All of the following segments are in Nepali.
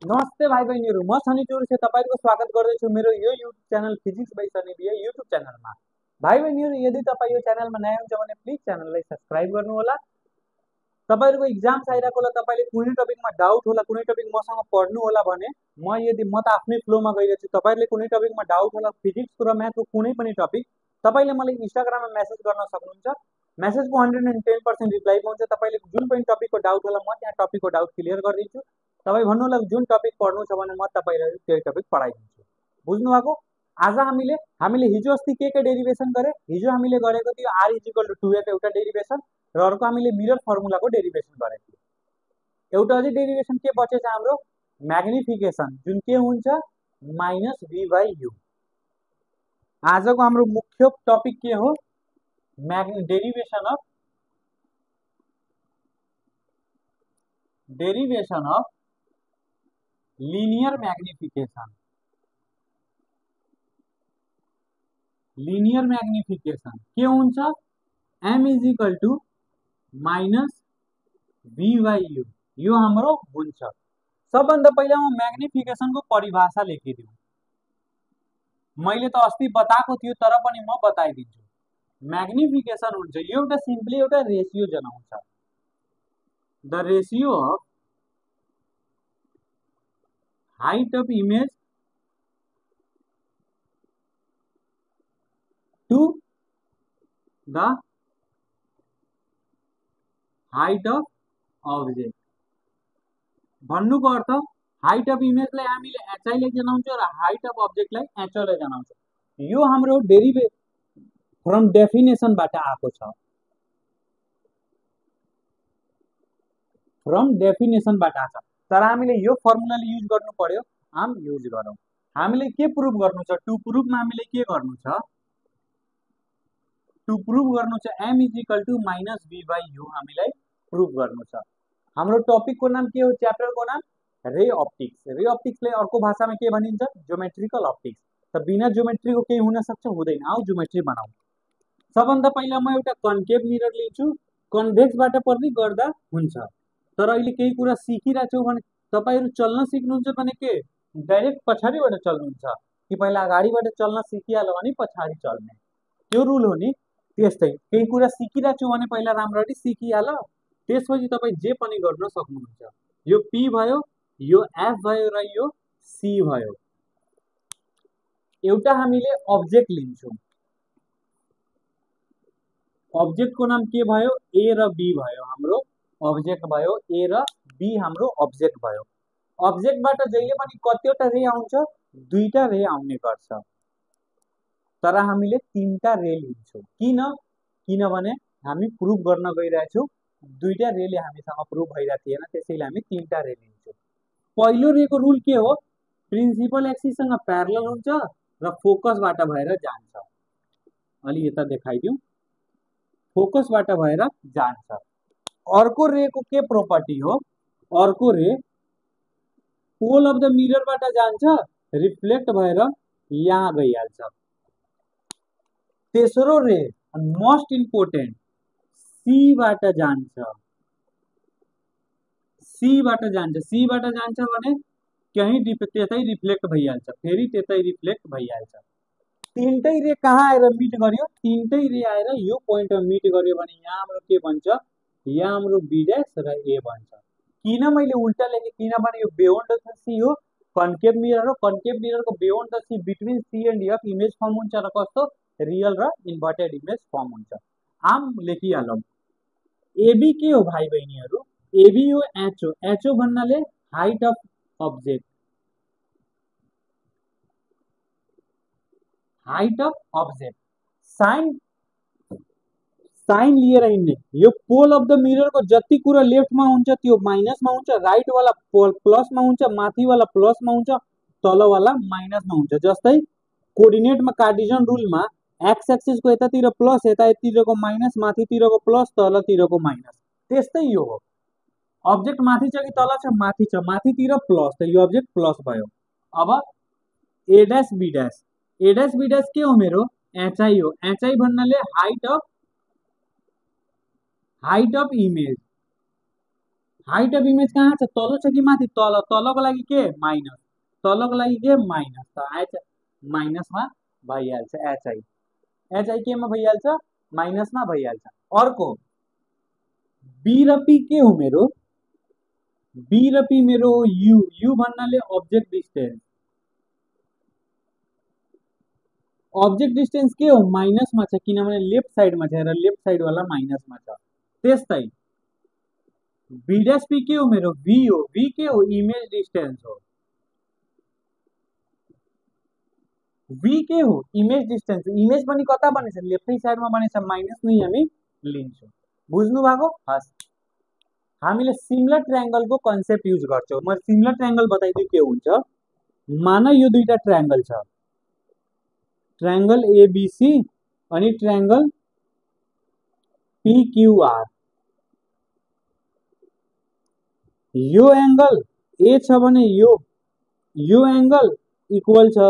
नमस्ते भाइ बहिनीहरू, म सनी चौरसिया तपाईँको स्वागत गर्दैछु मेरो यो YouTube channel physics by Sunny BA YouTube च्यानलमा। भाइ बहिनीहरू, यदि तपाईँ यो च्यानलमा नयाँ हुन्छ भने प्लिज च्यानललाई सब्सक्राइब गर्नुहोला। तपाईँहरूको इक्जाम्स आइरहेको होला, तपाईँले कुनै टपिकमा डाउट होला, कुनै टपिक मसँग पढ्नु होला भने म त आफ्नै फ्लोमा गइरहेको छु। तपाईँले कुनै टपिकमा डाउट होला, फिजिक्सको र म्याथको कुनै पनि टपिक, तपाईँले मलाई इन्स्टाग्राममा मेसेज गर्न सक्नुहुन्छ। मेसेजको 110% रिप्लाई पाउँछ। तपाईँले जुन पनि टपिकको डाउट होला, म त्यहाँ टपिकको डाउट क्लियर गरिदिन्छु। तपाईँ भन्नुहोला जुन टपिक पढ्नु छ भने म तपाईँलाई त्यही टपिक पढाइदिन्छु। बुझ्नुभएको? आज हामीले हिजो अस्ति के डेरिभेसन गरे? हिजो हामीले गरेको थियो आर इजिकल टु 2f एउटा डेरिभेसन र अर्को हामीले मिरर फर्मुलाको डेरिभेसन गरेको थियो। एउटा अझै डेरिभेसन के बचेछ हाम्रो? म्याग्निफिकेसन, जुन के हुन्छ माइनस v बाई यु। आजको हाम्रो मुख्य टपिक के हो? Derivation of linear magnification. Linear magnification के हुन्छ? m is equal to minus v by you. यो हाम्रो हुन्छ। सबभन्दा पहिला म म्याग्निफिकेसनको परिभाषा लेखिदिउँ। मैले त अस्ति बताएको थियो तर पनि म बताइदिन्छु। म्याग्निफिकेसन हुन्छ यो एउटा सिम्पली एउटा रेशियो जनाउँछ। The ratio of height of image to the height of object। भन्नुको अर्थ हाइट अफ इमेजलाई हामीले एचआई ले जनाउँछौँ र हाइट अफ अब्जेक्टलाई एचओ ले जनाउँछौँ। यो हाम्रो डेरिभेट फ्रम डेफिनेसनबाट आएको छ। फ्रम डेफिनेसनबाट आएको छ, तर हामीले यो फर्मुलाले युज गर्नु पर्यो। हम युज गरौँ। हामीले के प्रुभ गर्नु छ? टु प्रुभमा हामीले के गर्नु छ? टु प्रुभ गर्नु छ m is equal to minus v by u हामीलाई प्रुभ गर्नु छ। हाम्रो टपिकको नाम के हो? च्याप्टरको नाम रे अप्टिक्स। रे अप्टिक्सलाई अर्को भाषामा के भनिन्छ? Geometrical optics. त बिना ज्योमेट्रीको केही हुन सक्छ? हुँदैन। आउ ज्योमेट्री बनाऊ। सबभन्दा पहिला म एउटा कन्केभ मिरर लिन्छु। कन्भेक्सबाट पनि गर्दा हुन्छ, तर अहिले केही कुरा सिकिरहेको छौँ भने तपाईँहरू चल्न सिक्नुहुन्छ भने के डाइरेक्ट पछाडिबाट चल्नुहुन्छ कि पहिला अगाडिबाट चल्न सिकिहाल्यो भने पछाडि चल्ने? त्यो रुल हो नि। त्यस्तै केही कुरा सिकिरहेको छु भने पहिला राम्ररी सिकिहाल, त्यसपछि तपाईँ जे पनि गर्न सक्नुहुन्छ। यो पी भयो, यो एफ भयो र यो सी भयो। एउटा हामीले अब्जेक्ट लिन्छौँ। अब्जेक्टको नाम के भयो? ए र बी भयो। हाम्रो अब्जेक्ट भयो ए र बी, हाम्रो अब्जेक्ट भयो। अब्जेक्टबाट जहिले पनि कतिवटा रे आउँछ? दुईटा रे आउने गर्छ, तर हामीले तीनटा रे लिन्छौँ। किनभने हामी प्रुभ गर्न गइरहेछौँ दुईटा रेले हामीसँग प्रुभ भइरहेको थिएन, त्यसैले हामी तीनटा रे लिन्छौँ। पहिलो रेको रुल के हो? प्रिन्सिपल एक्सिससँग प्यारलल हुन्छ र फोकसबाट भएर जान्छ। अलि यता देखाइदिउँ। फोकसबाट भएर जान्छ। अर्को रेको के प्रोपर्टी हो? अर्को रे पोल अफ द मिररबाट जान्छ, रिफ्लेक्ट भएर यहाँ गइहाल्छ। तेस्रो रे मोस्ट इम्पोर्टेन्ट सीबाट जान्छ। सीबाट जान्छ भने कहीँ त्यतै रिफ्लेक्ट भइहाल्छ, फेरि त्यतै रिफ्लेक्ट भइहाल्छ। तीनटै रे कहाँ आएर मिट गर्यो? तीनटै रे आएर यो पोइन्टमा मिट गर्यो भने यहाँ हाम्रो के बन्छ? यहाँ हाम्रो बी डैश र ए बन्छ। किन मैले उल्टा लेखेँ? किनभने यो बियोन्ड द सी हो, कन्केभ मिरर हो। कन्केभ मिररको beyond the C between C and F image form हुन्छ र कस्तो? रियल र इन्भर्टेड इमेज फर्म हुन्छ। आम लेखिहालौँ। एबी के हो भाइ बहिनीहरू? एबी हो एचओ। एचओ भन्नाले height of object. Height of object sign लिएर हिँड्ने। यो पोल अफ द मिररको जति कुरा लेफ्टमा हुन्छ त्यो माइनसमा हुन्छ, राइटवाला प्लसमा हुन्छ, माथिवाला प्लसमा हुन्छ, तलवाला माइनसमा हुन्छ। जस्तै कोअर्डिनेटमा कार्टेशियन रुलमा एक्स एक्सिसको यतातिर प्लस, यतातिरको माइनस, माथितिरको प्लस, तलतिरको माइनस। त्यस्तै यो हो। अब्जेक्ट माथि छ कि तल छ? माथि छ, माथितिर प्लस, त यो अब्जेक्ट प्लस भयो। अब A dash B dash. A dash B dash के हो? मेरो एचआई हो। एचआई भन्नाले height of image. Height of image कहाँ छ तल छ कि माथि तल तलको लागि के माइनस तलको लागि के माइनस त एच माइनसमा भइहाल्छ एचआई एचआई केमा भइहाल्छ माइनसमा भइहाल्छ अर्को बी र पी के हो मेरो बी र पी मेरो यु यु भन्नाले ऑब्जेक्ट डिस्टेंस के हो माइनसमा छ किनभने लेफ्ट साइडमा छ र लेफ्ट साइड वाला माइनसमा छ त्यस्तै बी डैश पी के हो मेरो वी हो वी के हो इमेज डिस्टेंस हो वी के हो इमेज डिस्टेंस इमेज पनि कता बनेछ लेफ्टै साइडमा बनेछ माइनस नै हामी लिन्छौँ बुझ्नु भएको हस् हामीले सिमिलर ट्रायंगलको कन्सेप्ट युज गर्छौँ म सिमिलर ट्रायंगल बताइदिउ के हुन्छ मान यो दुईटा ट्रायंगल छ ट्रायंगल एबीसी अनि ट्रायंगल पीक्यूआर यो एंगल ए छ भने यो एंगल इक्वल छ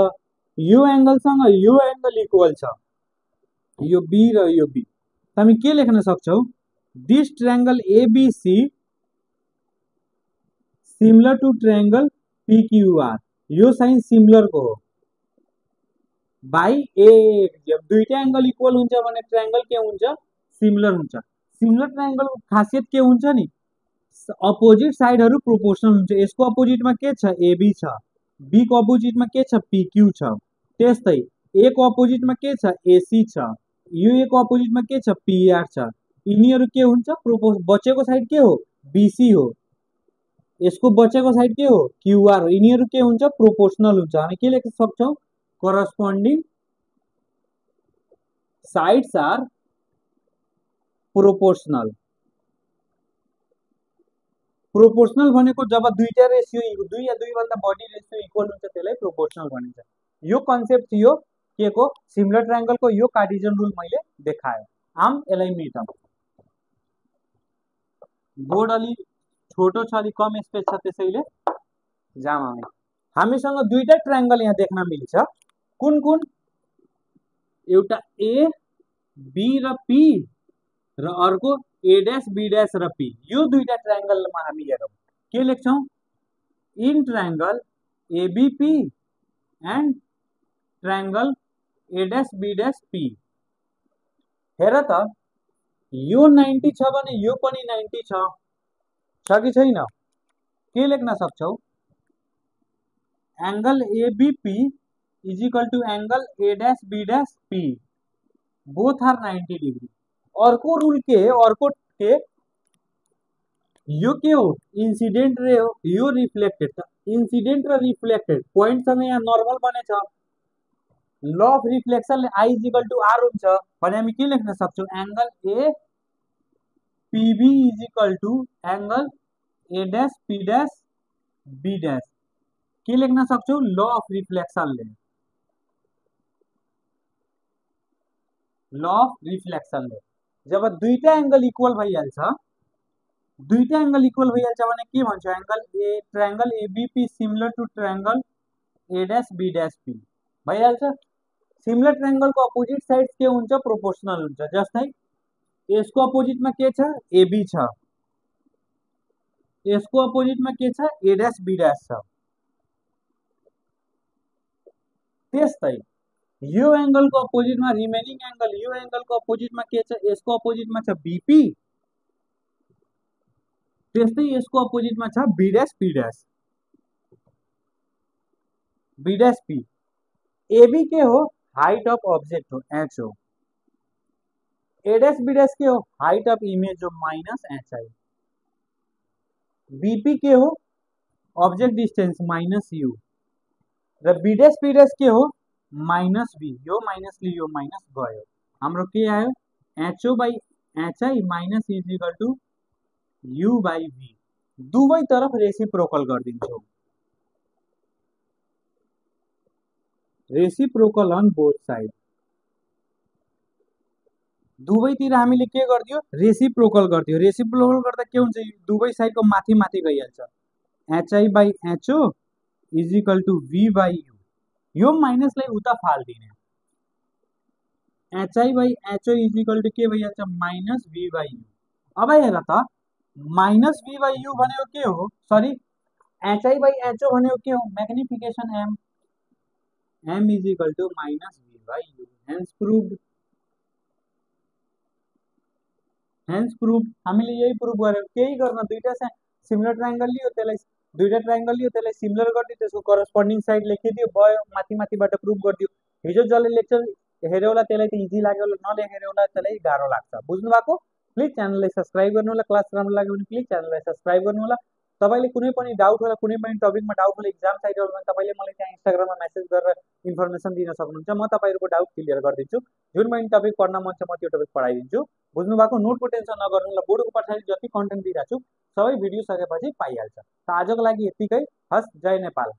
यो एंगलसँग यो एंगल इक्वल छ यो बी र यो बी हामी के लेख्न सक्छौ this triangle ABC similar to triangle PQR यो साइन सिमिलर को हो बाई ए जब दुईटा एंगल इक्वल हुन्छ भने ट्रायंगल के हुन्छ सिमिलर हुन्छ सिमिलर ट्रायंगल को खासियत के हुन्छ नि अपोजिट साइडहरु प्रोपोर्शनल हुन्छ यसको अपोजिटमा के छ एबी छ बी को अपोजिटमा के छ पीक्यू छ त्यस्तै ए को अपोजिटमा के छ एसी छ युए को अपोजिटमा के छ पीआर छ यिनीहरु के हुन्छ बचेको साइड के हो बीसी हो यसको बचेको साइड के हो क्यूआर हो यिनीहरु के हुन्छ प्रोपोर्शनल हुन्छ हामी के लेख्न सक्छौं corresponding sides are proportional proportional भनेको जब दुईटा रेशियो दुई या दुई भन्दा बढी रेशियो इक्वल हुन्छ त्यसलाई प्रोपोर्शनल भनिन्छ यो कन्सेप्ट थियो के को सिमिलर ट्रायंगल को यो कार्टेशियन रूल मैले देखाए आम यसलाई मेटौं बोर्ड अलि छोटो छ अलि कम स्पेस छ त्यसैले जाम आउने हामीसँग दुईटा ट्रायंगल यहाँ देख्न मिल्छ कुन कुन एउटा ए बी र पी र अर्को ए डैश बी डैश र पी यो दुईटा ट्रायंगलमा हामी हेरौं के लेख्छौं in triangle ABP and triangle A dash B dash P हेर त यो 90 छ भने यो पनि 90 छ कि छैन के लेख्न सक्छौ angle ABP is equal to angle A dash B dash P both are 90 degree अर्को रूल के अर्को के यो के हो इंसिडेंट रे हो यो रिफ्लेक्टेड छ इंसिडेंट र रिफ्लेक्टेड पॉइंट सँग यहाँ नर्मल बनेछ law of reflection I is equal to R हुन्छ भने हामी के लेख्न सक्छौं angle A PB is equal to angle A dash P dash B dash के लेख्न सक्छौं लॉ अफ रिफ्लेक्सन ले लॉ अफ रिफ्लेक्सन ले जब दुईटा एंगल इक्वल भइहाल्छ दुईटा एंगल इक्वल भइहाल्छ भने के भन्छ angle A triangle ABP similar to triangle A dash B dash P भइहाल्छ सिमिलर ट्रायंगल को अपोजिट साइड्स के हुन्छ प्रोपोर्शनल हुन्छ जस्तै यसको अपोजिटमा के छ एबी छ यसको अपोजिटमा के छ ए डैश बी डैश छ त्यस्तै यो एंगल को अपोजिट में रिमेनिंग एंगल यो एंगल को अपोजिट में के छ यसको अपोजिट में छ बीपी त्यस्तै यसको अपोजिट में छ B dash P dash B dash P AB के हो हाइट अफ ऑब्जेक्ट हो एच हो ए डैश बी डैश के हो हाइट अफ इमेज हो माइनस एच आई बीपी के हो ऑब्जेक्ट डिस्टेंस माइनस यू र बी डैश पी डैश के हो माइनस बी यो माइनस ली यो माइनस गयो हाम्रो के आयो HO by HI minus is equal to u by v दुवै तरफ रेसिप्रोकल गरिदिन्छौ रेसिप्रोकल अन बोथ साइड दुवैतिर हामीले के गर्दियो रेसिप्रोकल गर्दियो रेसिप्रोकल गर्दा के हुन्छ दुवै साइडको माथि माथि गइहाल्छ HI by HO is equal to V by you यो माइनसलाई उता फाल्दिने HI by HO is equal to के भइहाल्छ माइनस वी बाई यू अब हेर त माइनस v बाई u भनेको के हो, सरी एचआई बाई एचओ भनेको के हो, magnification m, m is equal to minus v by u, hence proved. हामीले यही प्रूभ गर्यो, केही गर्न दुईटा सिमिलर ट्रायंगल लियो, त्यसलाई दुईटा ट्रायंगल लियो, त्यसलाई सिमिलर गरिदियो, त्यसको करस्पोन्डिङ साइड लेखिदियो, भयो, माथि माथिबाट प्रूभ गरिदियो। हिजो जसले लेक्चर हेऱ्यो होला त्यसलाई त इजी लाग्यो होला, नलेखेर होला त्यसलाई गाह्रो लाग्छ। बुझ्नु भएको? प्लिज च्यानललाई सब्सक्राइब गर्नु होला। क्लास राम्रो लाग्यो भने प्लिज च्यानललाई सब्सक्राइब गर्नु होला। तपाईले कुनै पनि डाउट होला, कुनै पनि टपिकमा डाउट होला, एक्जाम साइड होला भने तपाईले मलाई त्यहाँ इन्स्टाग्राममा मेसेज गरेर इन्फर्मेसन दिन सक्नुहुन्छ। म तपाईहरुको डाउट क्लियर गरिदिन्छु। जुन पनि टपिक पढ्न मन छ म त्यो टपिक पढाइदिन्छु। बुझ्नु भएको? नोटको टेन्सन नगर्नु होला। बोर्डको पछाडि जति कन्टेन्ट दिइराछु सबै भिडियो सकेपछि पाइहाल्छ। त आजको लागि यतिकै। हस्, जय नेपाल।